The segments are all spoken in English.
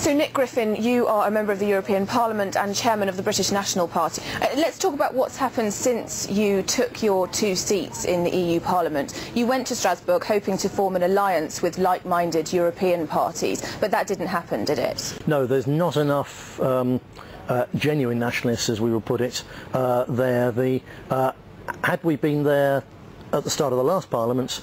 So Nick Griffin, you are a member of the European Parliament and chairman of the British National Party. Let's talk about what's happened since you took your 2 seats in the EU Parliament. You went to Strasbourg hoping to form an alliance with like-minded European parties, but that didn't happen, did it? No, there's not enough genuine nationalists, as we would put it, there. Had we been there at the start of the last Parliament,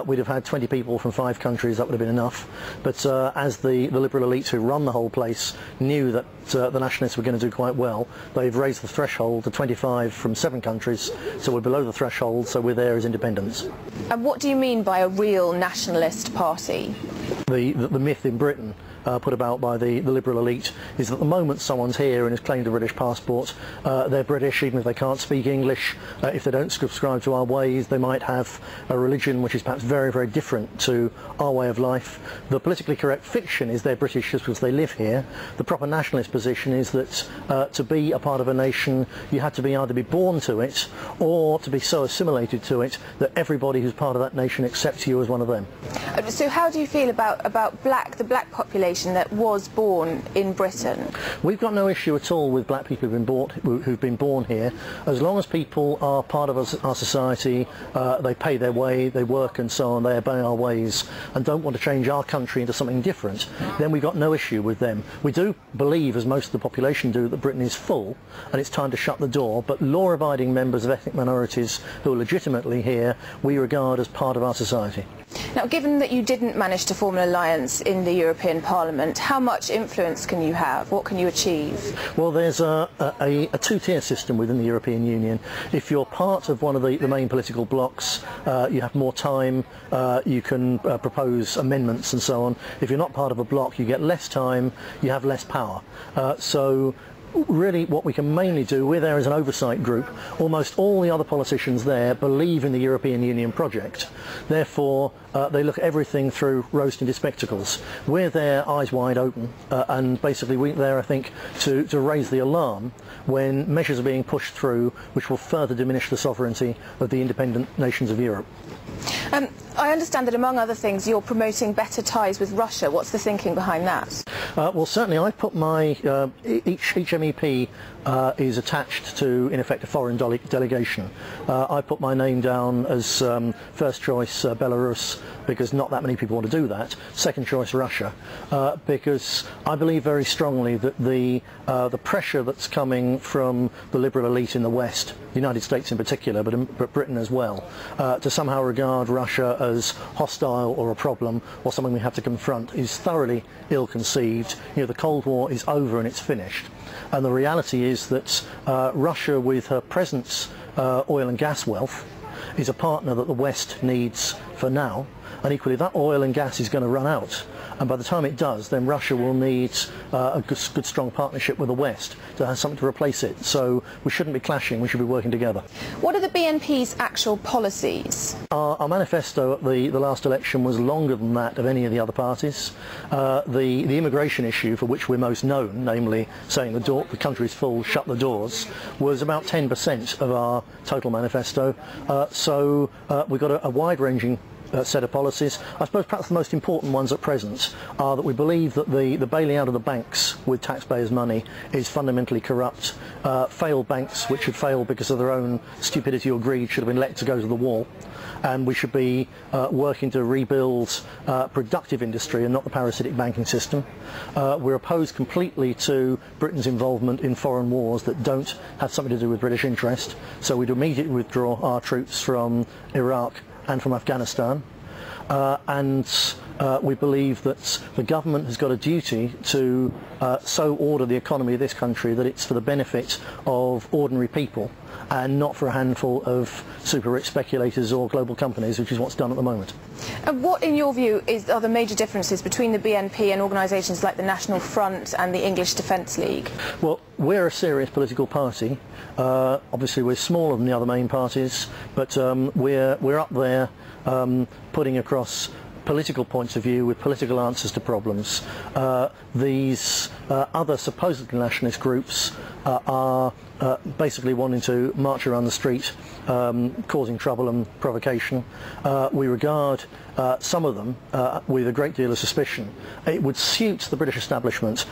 we'd have had 20 people from 5 countries. That would have been enough. But as the Liberal elites who run the whole place knew that the nationalists were going to do quite well, they've raised the threshold to 25 from 7 countries, so we're below the threshold, so we're there as independents. And what do you mean by a real nationalist party? The myth in Britain put about by the Liberal elite is that the moment someone's here and has claimed a British passport, they're British even if they can't speak English. If they don't subscribe to our ways, they might have a religion which is perhaps very, very different to our way of life. The politically correct fiction is they're British just because they live here. The proper nationalist position is that to be a part of a nation, you had to be either be born to it or to be so assimilated to it that everybody who's part of that nation accepts you as one of them. So how do you feel about the black population that was born in Britain? We've got no issue at all with black people who've been born here, as long as people are part of our society, they pay their way, they work and so on, they obey our ways and don't want to change our country into something different, then we've got no issue with them. We do believe, as most of the population do, that Britain is full and it's time to shut the door, but law-abiding members of ethnic minorities who are legitimately here, we regard as part of our society. Now, given that you didn't manage to form an alliance in the European Parliament, how much influence can you have? What can you achieve? Well, there's a 2-tier system within the European Union. If you're part of one of the main political blocs, you have more time, you can propose amendments and so on. If you're not part of a bloc, you get less time, you have less power. So really what we can mainly do, we're there as an oversight group. Almost all the other politicians there believe in the European Union project. Therefore, they look at everything through rose-tinted spectacles. We're there eyes wide open, and basically we're there, I think, to raise the alarm when measures are being pushed through which will further diminish the sovereignty of the independent nations of Europe. I understand that, among other things, you're promoting better ties with Russia. What's the thinking behind that? Well, certainly I put my, each MEP is attached to, in effect, a foreign delegation. I put my name down as first choice Belarus, because not that many people want to do that. Second choice Russia, because I believe very strongly that the pressure that's coming from the liberal elite in the West, the United States in particular, but Britain as well, to somehow regard Russia as hostile or a problem or something we have to confront is thoroughly ill-conceived. You know, the Cold War is over and it's finished. And the reality is that Russia, with her present oil and gas wealth, is a partner that the West needs for now, and equally that oil and gas is going to run out, and by the time it does, then Russia will need a good strong partnership with the West to have something to replace it. So we shouldn't be clashing, we should be working together. What are the BNP's actual policies? Our manifesto at the last election was longer than that of any of the other parties. The immigration issue, for which we're most known, namely saying the country's full, shut the doors, was about 10% of our total manifesto. So we've got a wide-ranging set of policies. I suppose perhaps the most important ones at present are that we believe that the bailing out of the banks with taxpayers' money is fundamentally corrupt. Failed banks, which had failed because of their own stupidity or greed, should have been let to go to the wall, and we should be working to rebuild productive industry and not the parasitic banking system. We're opposed completely to Britain's involvement in foreign wars that don't have something to do with British interest, so we'd immediately withdraw our troops from Iraq and from Afghanistan, and we believe that the government has got a duty to so order the economy of this country that it's for the benefit of ordinary people and not for a handful of super rich speculators or global companies, which is what's done at the moment. And what, in your view, are the major differences between the BNP and organisations like the National Front and the English Defence League? Well, we're a serious political party. Obviously we're smaller than the other main parties, but we're up there putting across political points of view with political answers to problems. These other supposedly nationalist groups are basically wanting to march around the street, causing trouble and provocation. We regard some of them with a great deal of suspicion. It would suit the British establishment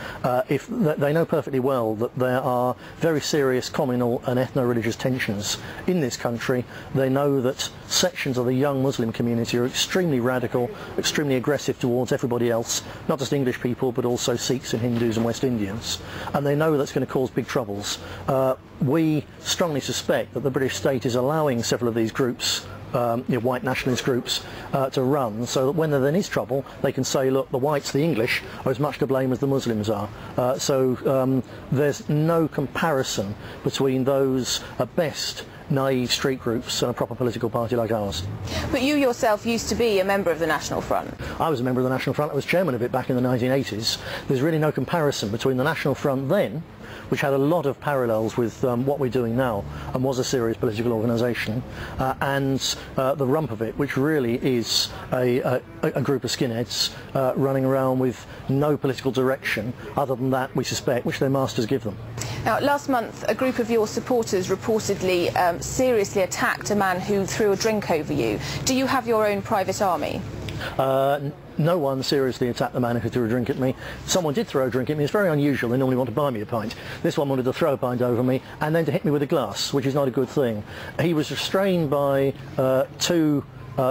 if they know perfectly well that there are very serious communal and ethno-religious tensions in this country. They know that sections of the young Muslim community are extremely radical, extremely aggressive towards everybody else, not just English people but also Sikhs and Hindus and West Indians, and they know that's going to cause big troubles. We strongly suspect that the British state is allowing several of these groups, white nationalist groups, to run, so that when there then is trouble they can say, look, the whites, the English, are as much to blame as the Muslims are. There's no comparison between those at best naive street groups and a proper political party like ours. But you yourself used to be a member of the National Front. I was a member of the National Front. I was chairman of it back in the 1980s. There's really no comparison between the National Front then, which had a lot of parallels with what we're doing now and was a serious political organisation, and the rump of it, which really is a group of skinheads running around with no political direction other than that, we suspect, which their masters give them. Now, last month a group of your supporters reportedly seriously attacked a man who threw a drink over you. Do you have your own private army? No one seriously attacked the man who threw a drink at me. Someone did throw a drink at me. It's very unusual. They normally want to buy me a pint. This one wanted to throw a pint over me and then to hit me with a glass, which is not a good thing. He was restrained by two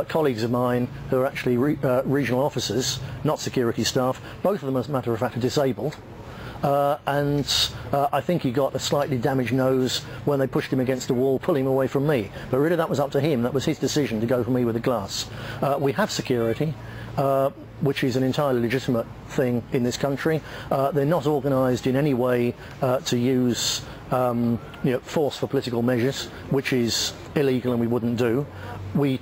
colleagues of mine who are actually regional officers, not security staff. Both of them, as a matter of fact, are disabled. I think he got a slightly damaged nose when they pushed him against the wall, pulling him away from me. But really that was up to him. That was his decision to go for me with a glass. We have security, which is an entirely legitimate thing in this country. They're not organised in any way to use force for political measures, which is illegal and we wouldn't do. We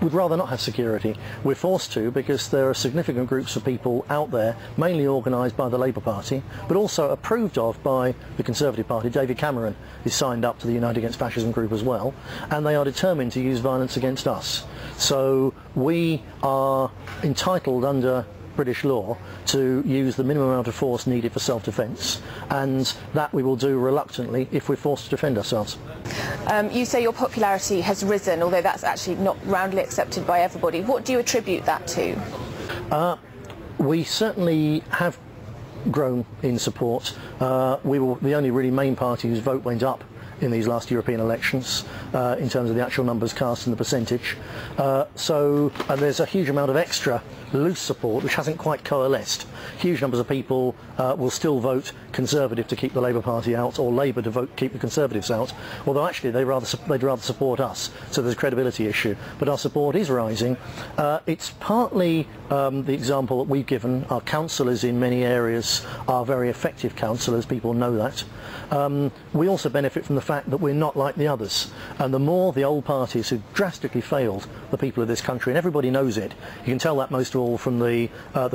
would rather not have security. We're forced to because there are significant groups of people out there, mainly organised by the Labour Party, but also approved of by the Conservative Party. David Cameron is signed up to the United Against Fascism group as well, and they are determined to use violence against us. So we are entitled under British law to use the minimum amount of force needed for self-defence, and that we will do reluctantly if we're forced to defend ourselves. You say your popularity has risen, although that's actually not roundly accepted by everybody. What do you attribute that to? We certainly have grown in support. We were the only really main party whose vote went up in these last European elections in terms of the actual numbers cast and the percentage. And there's a huge amount of extra loose support which hasn't quite coalesced. Huge numbers of people will still vote Conservative to keep the Labour Party out, or Labour to keep the Conservatives out, although actually they'd rather support us, so there's a credibility issue. But our support is rising. It's partly the example that we've given. Our councillors in many areas are very effective councillors, people know that. We also benefit from the fact that we're not like the others, and the more the old parties who drastically failed the people of this country, and everybody knows it, you can tell that most of all from the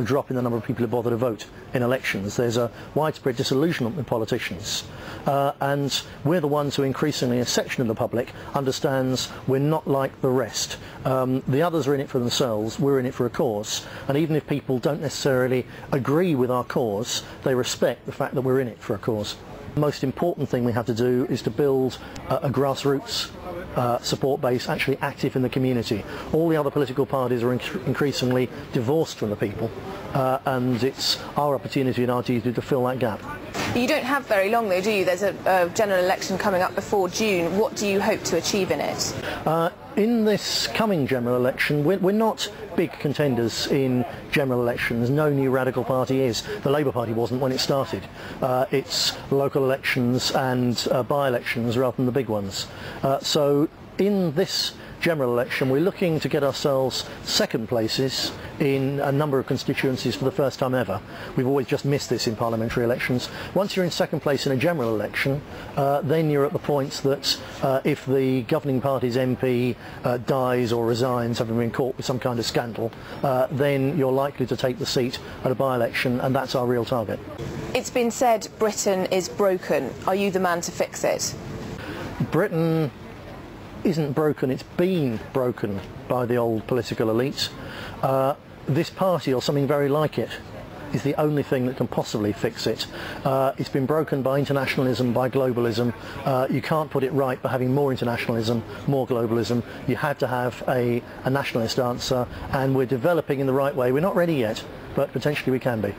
drop in the number of people who bother to vote in elections. There's a widespread disillusionment with politicians, and we're the ones who increasingly, a section of the public, understands we're not like the rest. The others are in it for themselves, we're in it for a cause, and even if people don't necessarily agree with our cause, they respect the fact that we're in it for a cause. The most important thing we have to do is to build a grassroots support base actually active in the community. All the other political parties are increasingly divorced from the people, and it's our opportunity and our duty to fill that gap. You don't have very long though, do you? There's a general election coming up before June. What do you hope to achieve in it? In this coming general election, we're not big contenders in general elections. No new radical party is. The Labour Party wasn't when it started. It's local elections and by-elections rather than the big ones. So in this general election we're looking to get ourselves second places in a number of constituencies for the first time ever. We've always just missed this in parliamentary elections. Once you're in second place in a general election, then you're at the point that if the governing party's MP dies or resigns, having been caught with some kind of scandal, then you're likely to take the seat at a by-election, and that's our real target. It's been said Britain is broken. Are you the man to fix it? Britain isn't broken, it's been broken by the old political elites. This party, or something very like it, is the only thing that can possibly fix it. It's been broken by internationalism, by globalism. You can't put it right by having more internationalism, more globalism. You have to have a nationalist answer, and we're developing in the right way. We're not ready yet, but potentially we can be.